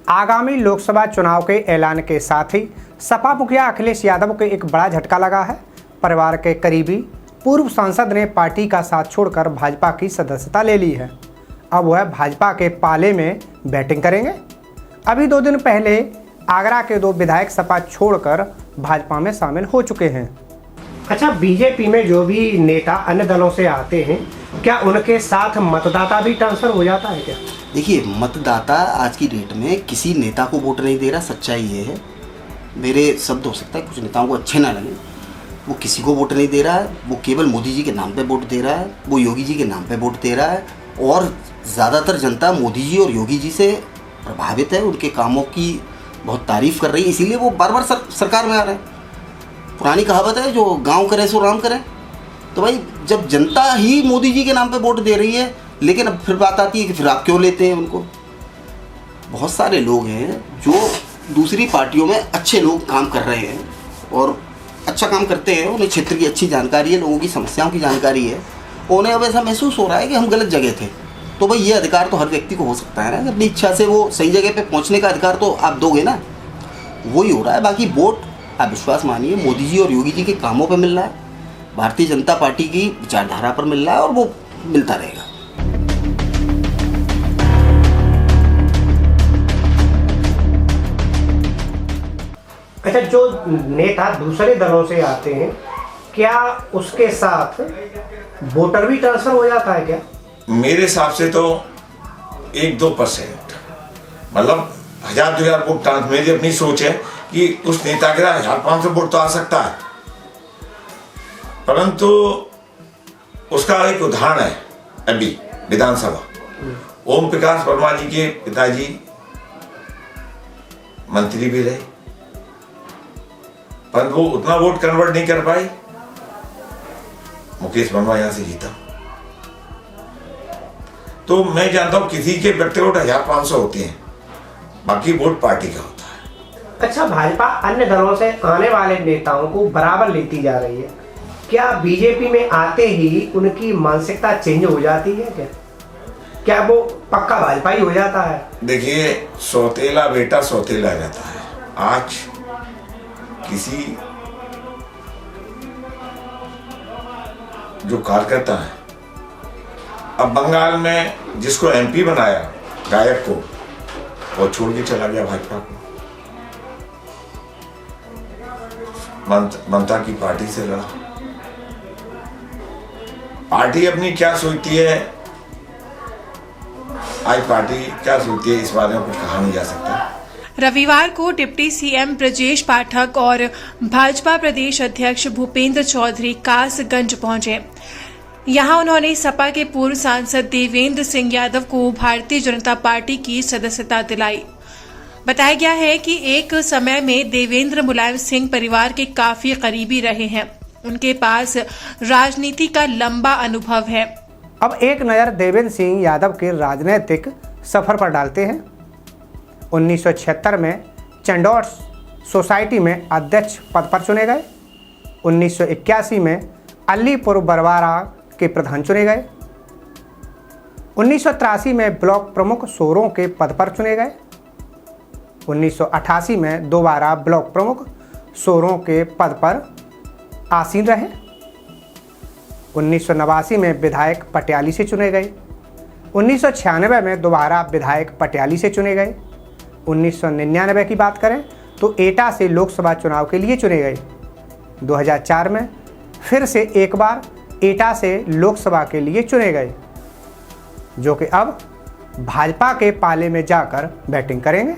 आगामी लोकसभा चुनाव के ऐलान के साथ ही सपा मुखिया अखिलेश यादव को एक बड़ा झटका लगा है। परिवार के करीबी पूर्व सांसद ने पार्टी का साथ छोड़कर भाजपा की सदस्यता ले ली है। अब वह भाजपा के पाले में बैटिंग करेंगे। अभी 2 दिन पहले आगरा के 2 विधायक सपा छोड़कर भाजपा में शामिल हो चुके हैं। अच्छा, बीजेपी में जो भी नेता अन्य दलों से आते हैं, क्या उनके साथ मतदाता भी ट्रांसफर हो जाता है क्या? देखिए, मतदाता आज की डेट में किसी नेता को वोट नहीं दे रहा। सच्चाई ये है, मेरे शब्द हो सकता है कुछ नेताओं को अच्छे ना लगे, वो किसी को वोट नहीं दे रहा है। वो केवल मोदी जी के नाम पे वोट दे रहा है, वो योगी जी के नाम पे वोट दे रहा है। और ज़्यादातर जनता मोदी जी और योगी जी से प्रभावित है, उनके कामों की बहुत तारीफ़ कर रही है, इसीलिए वो बार बार सरकार में आ रहे हैं। पुरानी कहावत है, जो गाँव करे सो राम करे। तो भाई, जब जनता ही मोदी जी के नाम पे वोट दे रही है, लेकिन अब फिर बात आती है कि फिर आप क्यों लेते हैं उनको। बहुत सारे लोग हैं जो दूसरी पार्टियों में अच्छे लोग काम कर रहे हैं और अच्छा काम करते हैं, उन्हें क्षेत्र की अच्छी जानकारी है, लोगों की समस्याओं की जानकारी है। उन्हें अब ऐसा महसूस हो रहा है कि हम गलत जगह थे। तो भाई, ये अधिकार तो हर व्यक्ति को हो सकता है ना, अपनी इच्छा से वो सही जगह पे पहुंचने का अधिकार तो आप दोगे ना। वही हो रहा है। बाकी वोट आप विश्वास मानिए मोदी जी और योगी जी के कामों पे मिल रहा है, भारतीय जनता पार्टी की विचारधारा पर मिल रहा है और वो मिलता रहेगा। अच्छा, जो नेता दूसरे दलों से आते हैं, क्या उसके साथ वोटर भी ट्रांसफर हो जाता है क्या? मेरे हिसाब से तो 1-2%, मतलब 1000-2000 वोट। मेरी अपनी सोच है कि उस नेता के 1500 वोट तो आ सकता है, परंतु उसका एक उदाहरण है अभी विधानसभा। ओम प्रकाश वर्मा जी के पिताजी मंत्री भी रहे, पर वो उतना वोट कन्वर्ट नहीं कर पाए। मुकेश वर्मा यहां से जीता। तो मैं जानता हूं किसी के व्यक्तिगत 1500 होते हैं, बाकी वोट पार्टी का होता है। अच्छा, भाजपा अन्य दलों से आने वाले नेताओं को बराबर लेती जा रही है। क्या बीजेपी में आते ही उनकी मानसिकता चेंज हो जाती है क्या वो पक्का भाजपा ही हो जाता है? देखिए, सौतेला बेटा सौतेला रहता है। आज किसी जो कार्यकर्ता है, अब बंगाल में जिसको एमपी बनाया गायक को, वो छोड़ के चला गया भाजपा को, ममता की पार्टी से लड़ा। पार्टी अपनी क्या सोचती है, आज पार्टी क्या सोचती है, इस बारे में कुछ कहा नहीं जा सकता। रविवार को डिप्टी सीएम ब्रजेश पाठक और भाजपा प्रदेश अध्यक्ष भूपेंद्र चौधरी कासगंज पहुंचे। यहां उन्होंने सपा के पूर्व सांसद देवेंद्र सिंह यादव को भारतीय जनता पार्टी की सदस्यता दिलाई। बताया गया है कि एक समय में देवेंद्र मुलायम सिंह परिवार के काफी करीबी रहे हैं। उनके पास राजनीति का लंबा अनुभव है। अब एक नज़र देवेंद्र सिंह यादव के राजनीतिक सफर पर डालते हैं। 1976 में चंडौर सोसाइटी में अध्यक्ष पद पर चुने गए। 1981 में अलीपुर बरवारा के प्रधान चुने गए। 1983 में ब्लॉक प्रमुख सोरों के पद पर चुने गए। 1988 में दोबारा ब्लॉक प्रमुख सोरों के पद पर आसीन रहे। 1989 में विधायक पटियाली से चुने गए। 1996 में दोबारा विधायक पटियाली से चुने गए। 1999 की बात करें तो एटा से लोकसभा चुनाव के लिए चुने गए। 2004 में फिर से एक बार एटा से लोकसभा के लिए चुने गए, जो कि अब भाजपा के पाले में जाकर बैटिंग करेंगे।